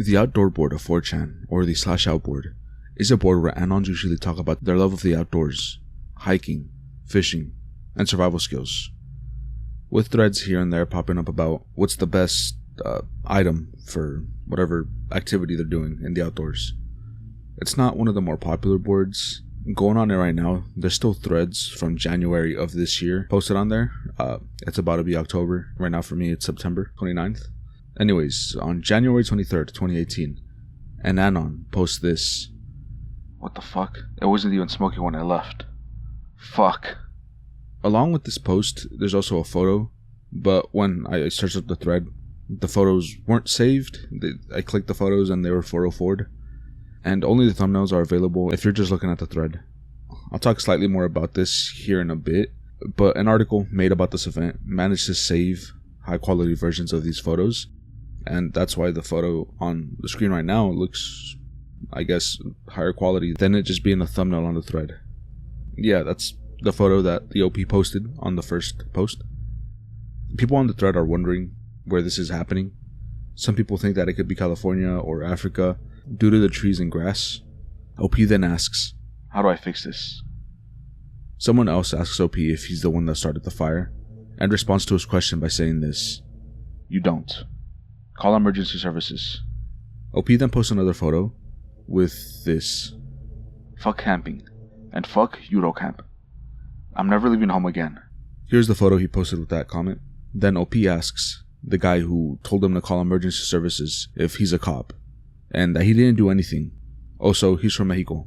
The outdoor board of 4chan, or the /out board, is a board where anons usually talk about their love of the outdoors, hiking, fishing, and survival skills, with threads here and there popping up about what's the best item for whatever activity they're doing in the outdoors. It's not one of the more popular boards. Going on it right now, there's still threads from January of this year posted on there. It's about to be October. Right now for me, it's September 29th. Anyways, on January 23rd, 2018, an anon posts this. What the fuck? It wasn't even smoking when I left. Fuck. Along with this post, there's also a photo, but when I searched up the thread, the photos weren't saved. I clicked the photos and they were 404'd, and only the thumbnails are available if you're just looking at the thread. I'll talk slightly more about this here in a bit, but an article made about this event managed to save high quality versions of these photos, and that's why the photo on the screen right now looks, I guess, higher quality than it just being a thumbnail on the thread. Yeah, that's the photo that the OP posted on the first post. People on the thread are wondering where this is happening. Some people think that it could be California or Africa due to the trees and grass. OP then asks, how do I fix this? Someone else asks OP if he's the one that started the fire, and responds to his question by saying this. You don't. Call emergency services. OP then posts another photo with this. Fuck camping. And fuck Eurocamp. I'm never leaving home again. Here's the photo he posted with that comment. Then OP asks the guy who told him to call emergency services if he's a cop, and that he didn't do anything. Also, he's from Mexico.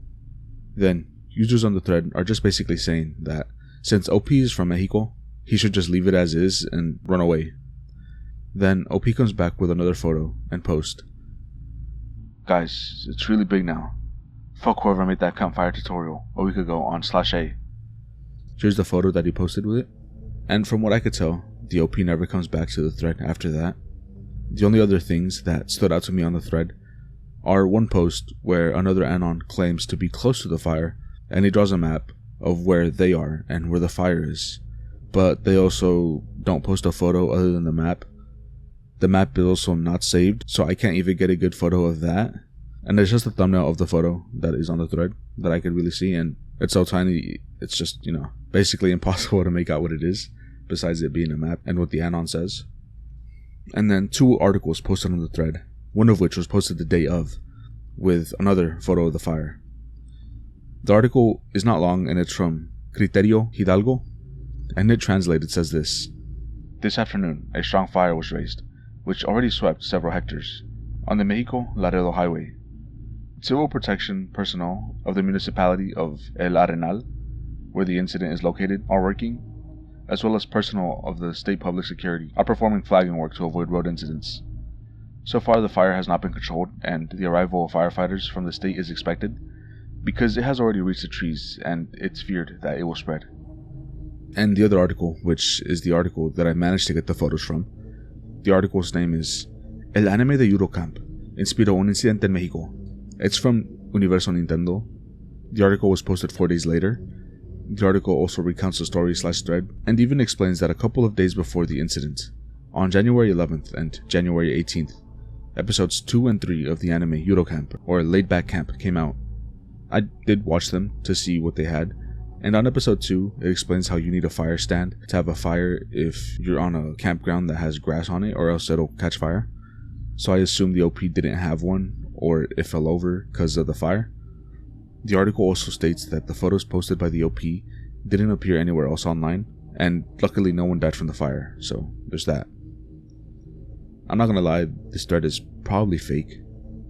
Then, users on the thread are just basically saying that since OP is from Mexico, he should just leave it as is and run away. Then OP comes back with another photo and post. Guys, it's really big now. Fuck whoever made that campfire tutorial a week ago on /A. Here's the photo that he posted with it, and from what I could tell, the OP never comes back to the thread after that. The only other things that stood out to me on the thread are one post where another anon claims to be close to the fire, and he draws a map of where they are and where the fire is, but they also don't post a photo other than the map. The map is also not saved, so I can't even get a good photo of that, and there's just a thumbnail of the photo that is on the thread that I could really see, and it's so tiny, it's just, basically impossible to make out what it is, besides it being a map and what the anon says. And then 2 articles posted on the thread, one of which was posted the day of, with another photo of the fire. The article is not long, and it's from Criterio Hidalgo, and it translated says this. This afternoon, a strong fire was raised, which already swept several hectares, on the Mexico-Laredo highway. Civil protection personnel of the municipality of El Arenal, where the incident is located, are working, as well as personnel of the state public security are performing flagging work to avoid road incidents. So far, the fire has not been controlled, and the arrival of firefighters from the state is expected, because it has already reached the trees, and it's feared that it will spread. And the other article, which is the article that I managed to get the photos from, the article's name is El anime de Eurocamp inspiró un incidente en México. It's from Universo Nintendo. The article was posted 4 days later. The article also recounts the story /thread, and even explains that a couple of days before the incident, on January 11th and January 18th, episodes 2 and 3 of the anime Eurocamp, or Laid Back Camp, came out. I did watch them to see what they had, and on episode 2, it explains how you need a fire stand to have a fire if you're on a campground that has grass on it, or else it'll catch fire. So I assume the OP didn't have one, or it fell over because of the fire. The article also states that the photos posted by the OP didn't appear anywhere else online, and luckily no one died from the fire, so there's that. I'm not gonna lie, this thread is probably fake.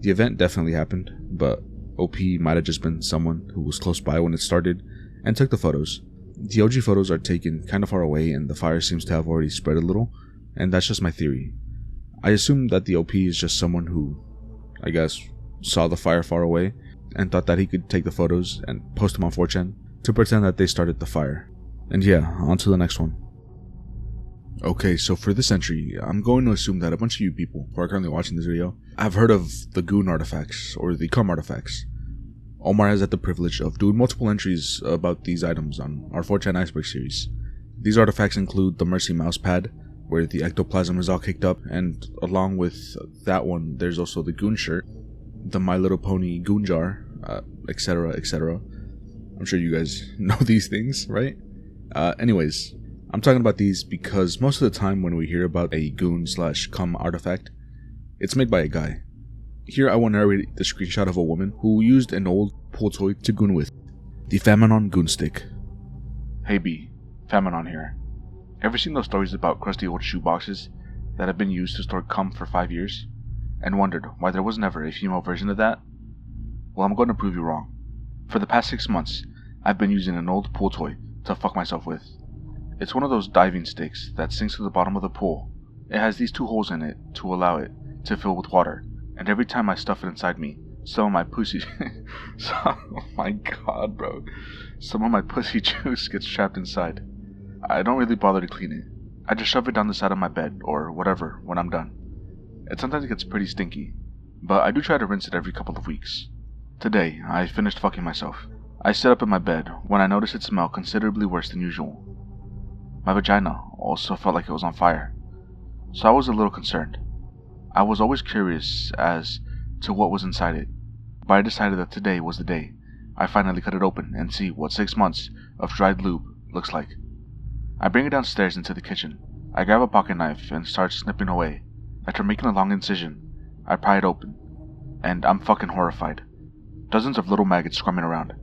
The event definitely happened, but OP might have just been someone who was close by when it started and took the photos. The OG photos are taken kind of far away, and the fire seems to have already spread a little, and that's just my theory. I assume that the OP is just someone who, I guess, saw the fire far away and thought that he could take the photos and post them on 4chan to pretend that they started the fire. And yeah, on to the next one. Okay, so for this entry, I'm going to assume that a bunch of you people who are currently watching this video have heard of the goon artifacts, or the cum artifacts. Omar has had the privilege of doing multiple entries about these items on our 4chan Iceberg series. These artifacts include the Mercy mousepad, where the ectoplasm is all kicked up, and along with that one, there's also the goon shirt, the My Little Pony goon jar, etc., etc. I'm sure you guys know these things, right? Anyways, I'm talking about these because most of the time when we hear about a goon/cum artifact, it's made by a guy. Here I will narrate the screenshot of a woman who used an old pool toy to goon with, the femanon goonstick. Hey B, femanon here. Ever seen those stories about crusty old shoe boxes that have been used to store cum for 5 years, and wondered why there was never a female version of that? Well, I'm going to prove you wrong. For the past 6 months, I've been using an old pool toy to fuck myself with. It's one of those diving sticks that sinks to the bottom of the pool. It has these 2 holes in it to allow it to fill with water, and every time I stuff it inside me, some of my pussy oh my god, bro. Some of my pussy juice gets trapped inside. I don't really bother to clean it. I just shove it down the side of my bed or whatever when I'm done. It sometimes gets pretty stinky, but I do try to rinse it every couple of weeks. Today, I finished fucking myself. I sit up in my bed when I noticed it smelled considerably worse than usual. My vagina also felt like it was on fire, so I was a little concerned. I was always curious as to what was inside it, but I decided that today was the day I finally cut it open and see what 6 months of dried lube looks like. I bring it downstairs into the kitchen. I grab a pocket knife and start snipping away. After making a long incision, I pry it open, and I'm fucking horrified. Dozens of little maggots squirming around.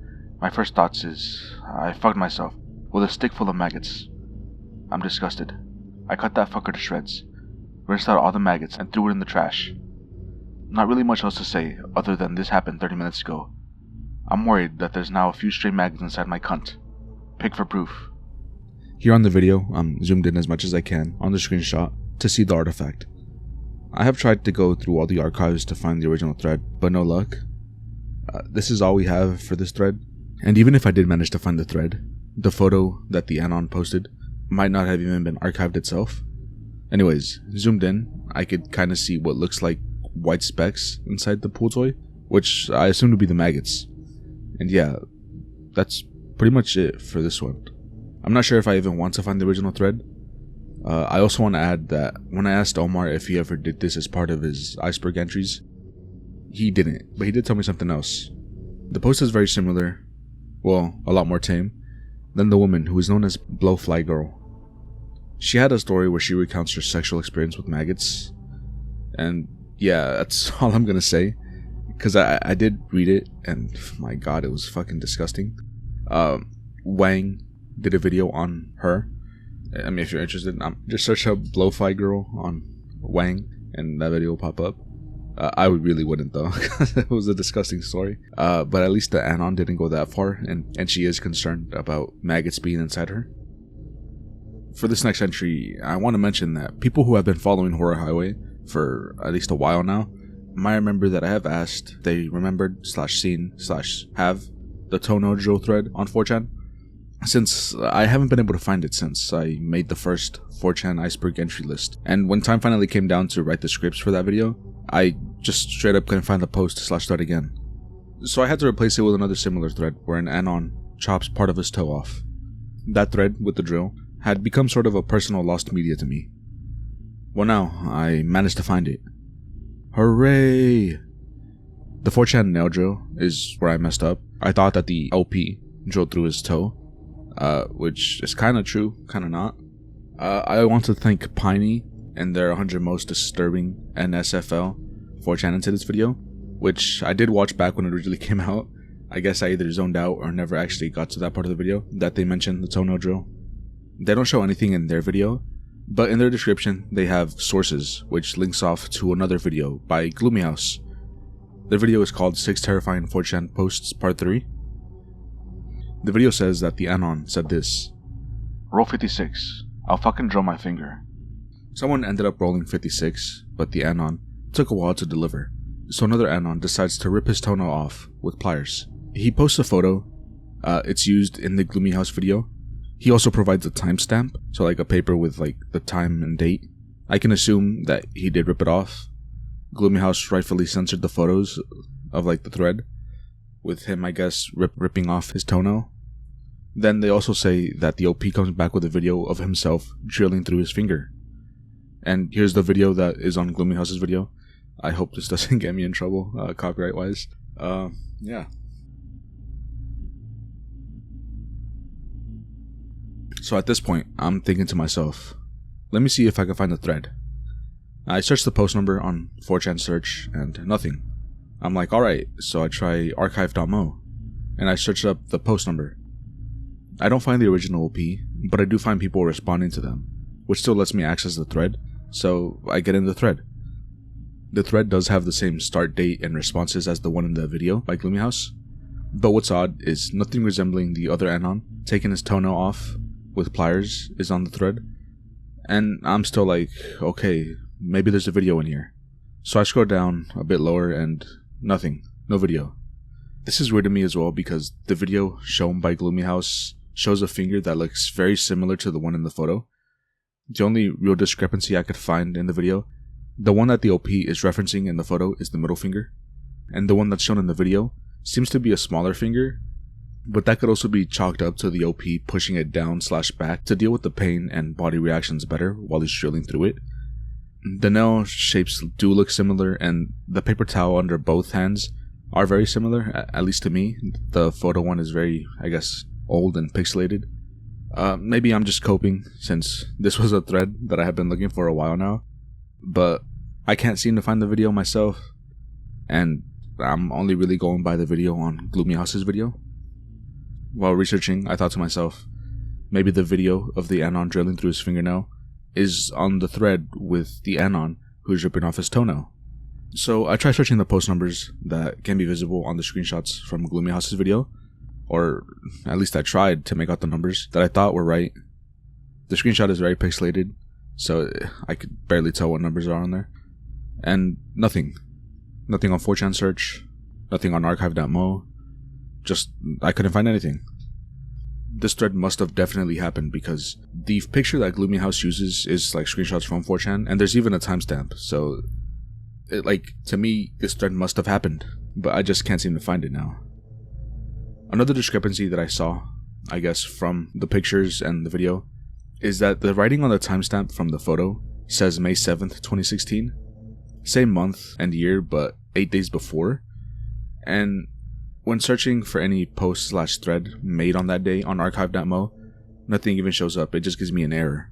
My first thoughts is, I fucked myself with a stick full of maggots. I'm disgusted. I cut that fucker to shreds, rinsed out all the maggots, and threw it in the trash. Not really much else to say other than this happened 30 minutes ago. I'm worried that there's now a few stray maggots inside my cunt. Pick for proof. Here on the video, I'm zoomed in as much as I can on the screenshot to see the artifact. I have tried to go through all the archives to find the original thread, but no luck. This is all we have for this thread, and even if I did manage to find the thread, the photo that the Anon posted might not have even been archived itself. Anyways, zoomed in, I could kind of see what looks like white specks inside the pool toy, which I assume to be the maggots. And yeah, that's pretty much it for this one. I'm not sure if I even want to find the original thread. I also want to add that when I asked Omar if he ever did this as part of his iceberg entries, he didn't, but he did tell me something else. The post is very similar, well, a lot more tame, than the woman who is known as Blowfly Girl. She had a story where she recounts her sexual experience with maggots, and yeah, that's all I'm gonna say, because I did read it, and my god, it was fucking disgusting. Wang did a video on her. I mean, if you're interested, just search up Blowfly Girl on Wang, and that video will pop up. I really wouldn't though, because it was a disgusting story. But at least the Anon didn't go that far, and she is concerned about maggots being inside her. For this next entry, I want to mention that people who have been following Horror Highway for at least a while now might remember that I have asked if they remembered /seen/have the toenail drill thread on 4chan. Since I haven't been able to find it since I made the first 4chan iceberg entry list, and when time finally came down to write the scripts for that video, I just straight up couldn't find the post /thread again. So I had to replace it with another similar thread where an Anon chops part of his toe off. That thread, with the drill, had become sort of a personal lost media to me. Well, now I managed to find it. Hooray! The 4chan nail drill is where I messed up. I thought that the LP drilled through his toe, which is kind of true, kind of not. I want to thank Piney and their 100 most disturbing NSFL 4chan into this video, which I did watch back when it originally came out. I guess I either zoned out or never actually got to that part of the video that they mentioned the toenail drill. They don't show anything in their video, but in their description they have sources, which links off to another video by Gloomy House. The video is called 6 Terrifying 4chan Posts Part 3. The video says that the Anon said this: Roll 56, I'll fucking drill my finger. Someone ended up rolling 56, but the Anon took a while to deliver, so another Anon decides to rip his toenail off with pliers. He posts a photo, it's used in the Gloomy House video. He also provides a timestamp, so like a paper with like the time and date. I can assume that he did rip it off. Gloomy House rightfully censored the photos of like the thread, with him I guess ripping off his toenail. Then they also say that the OP comes back with a video of himself drilling through his finger. And here's the video that is on Gloomy House's video. I hope this doesn't get me in trouble, copyright wise. Yeah. So at this point, I'm thinking to myself, let me see if I can find the thread. I searched the post number on 4chan search and nothing. I'm like, alright, so I try archive.mo and I searched up the post number. I don't find the original OP, but I do find people responding to them, which still lets me access the thread, so I get in the thread. The thread does have the same start date and responses as the one in the video by Gloomy House, but what's odd is nothing resembling the other anon taking his toenail off with pliers is on the thread, and I'm still like, okay, maybe there's a video in here. So I scroll down a bit lower and nothing, no video. This is weird to me as well because the video shown by Gloomy House shows a finger that looks very similar to the one in the photo. The only real discrepancy I could find in the video, the one that the OP is referencing in the photo is the middle finger, and the one that's shown in the video seems to be a smaller finger, but that could also be chalked up to the OP pushing it down/back to deal with the pain and body reactions better while he's drilling through it. The nail shapes do look similar, and the paper towel under both hands are very similar, at least to me. The photo one is very, I guess, old and pixelated. Maybe I'm just coping since this was a thread that I have been looking for a while now, but I can't seem to find the video myself, and I'm only really going by the video on Gloomy House's video. While researching, I thought to myself, maybe the video of the anon drilling through his fingernail is on the thread with the anon who's ripping off his toenail. So I tried searching the post numbers that can be visible on the screenshots from Gloomy House's video, or at least I tried to make out the numbers that I thought were right. The screenshot is very pixelated, so I could barely tell what numbers are on there. And nothing. Nothing on 4chan search, nothing on archive.mo, just I couldn't find anything. This thread must have definitely happened because the picture that Gloomy House uses is like screenshots from 4chan, and there's even a timestamp, so to me, this thread must have happened, but I just can't seem to find it now. Another discrepancy that I saw, I guess, from the pictures and the video, is that the writing on the timestamp from the photo says May 7th, 2016. Same month and year, but 8 days before. And when searching for any post/thread made on that day on archive.mo, nothing even shows up. It just gives me an error.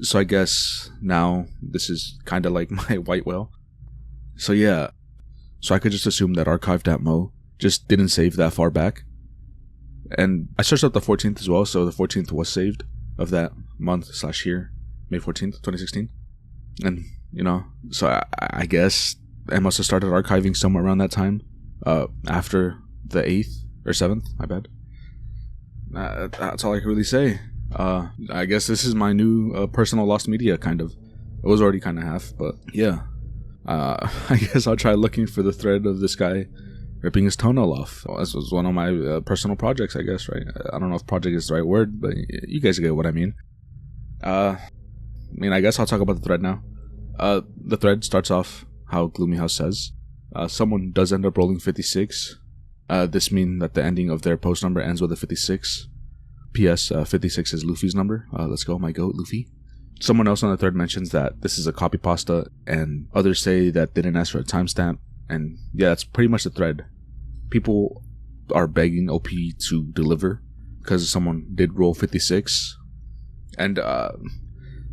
So I guess now this is kind of like my white whale. So yeah, so I could just assume that archive.mo just didn't save that far back. And I searched up the 14th as well, so the 14th was saved of that month/year, May 14th, 2016. And, so I guess I must have started archiving somewhere around that time, after the 8th or 7th, my bad. That's all I can really say. I guess this is my new personal lost media, kind of. It was already kind of half, but yeah. I guess I'll try looking for the thread of this guy ripping his toenail off. Well, this was one of my personal projects, I guess, right? I don't know if project is the right word, but you guys get what I mean. I guess I'll talk about the thread now. The thread starts off how Gloomy House says. Someone does end up rolling 56. This means that the ending of their post number ends with a 56. P.S. 56 is Luffy's number. Let's go, my goat, Luffy. Someone else on the thread mentions that this is a copy pasta, and others say that they didn't ask for a timestamp. And yeah, that's pretty much the thread. People are begging OP to deliver because someone did roll 56. And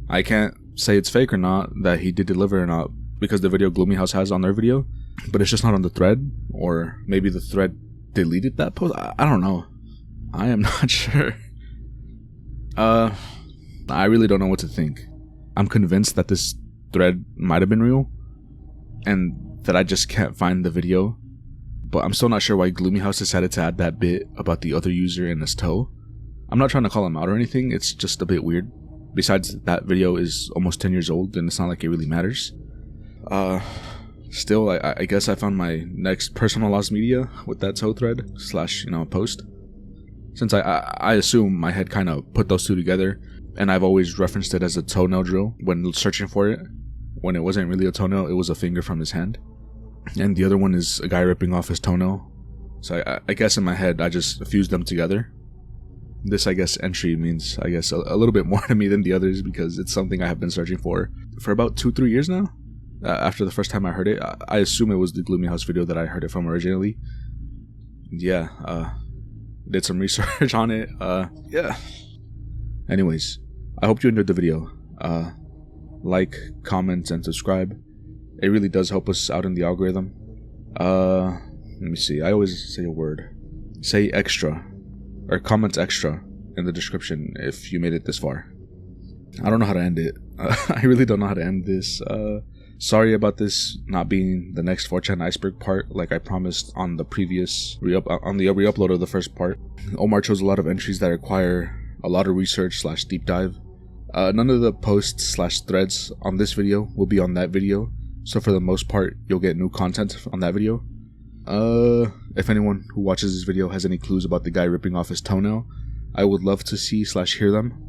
I can't say it's fake or not, that he did deliver or not, because the video Gloomy House has on their video, but it's just not on the thread, or maybe the thread deleted that post. I don't know. I am not sure. I really don't know what to think. I'm convinced that this thread might have been real, and that I just can't find the video, but I'm still not sure why Gloomy House decided to add that bit about the other user in his toe. I'm not trying to call him out or anything, it's just a bit weird. Besides, that video is almost 10 years old, and it's not like it really matters. Still, I guess I found my next personal lost media with that toe thread / post. Since I assume my head kind of put those two together, and I've always referenced it as a toenail drill when searching for it. When it wasn't really a toenail, it was a finger from his hand. And the other one is a guy ripping off his toenail. So I guess in my head, I just fused them together. This, I guess, entry means, I guess, a little bit more to me than the others, because it's something I have been searching for about 2-3 years now. After the first time I heard it, I assume it was the Gloomy House video that I heard it from originally. Yeah, did some research on it. Yeah. Anyways, I hope you enjoyed the video. Like, comment, and subscribe. It really does help us out in the algorithm. Let me see. I always say a word. Say extra. Or comment extra in the description if you made it this far. I don't know how to end it. I really don't know how to end this. Sorry about this not being the next 4chan iceberg part like I promised on the previous re-upload of the first part. Omar chose a lot of entries that require a lot of research / deep dive. None of the posts / threads on this video will be on that video, so for the most part you'll get new content on that video. If anyone who watches this video has any clues about the guy ripping off his toenail, I would love to see / hear them.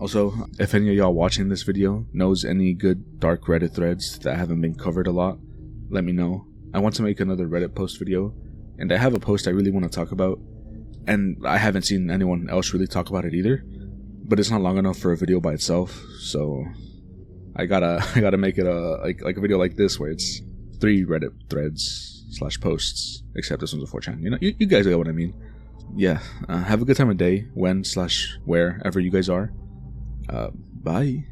Also, if any of y'all watching this video knows any good dark Reddit threads that haven't been covered a lot, let me know. I want to make another Reddit post video, and I have a post I really want to talk about, and I haven't seen anyone else really talk about it either, but it's not long enough for a video by itself, so I gotta make it like a video like this where it's 3 Reddit threads / posts, except this one's a 4chan. You know, you guys get what I mean. Yeah, have a good time of day when / wherever you guys are. Bye.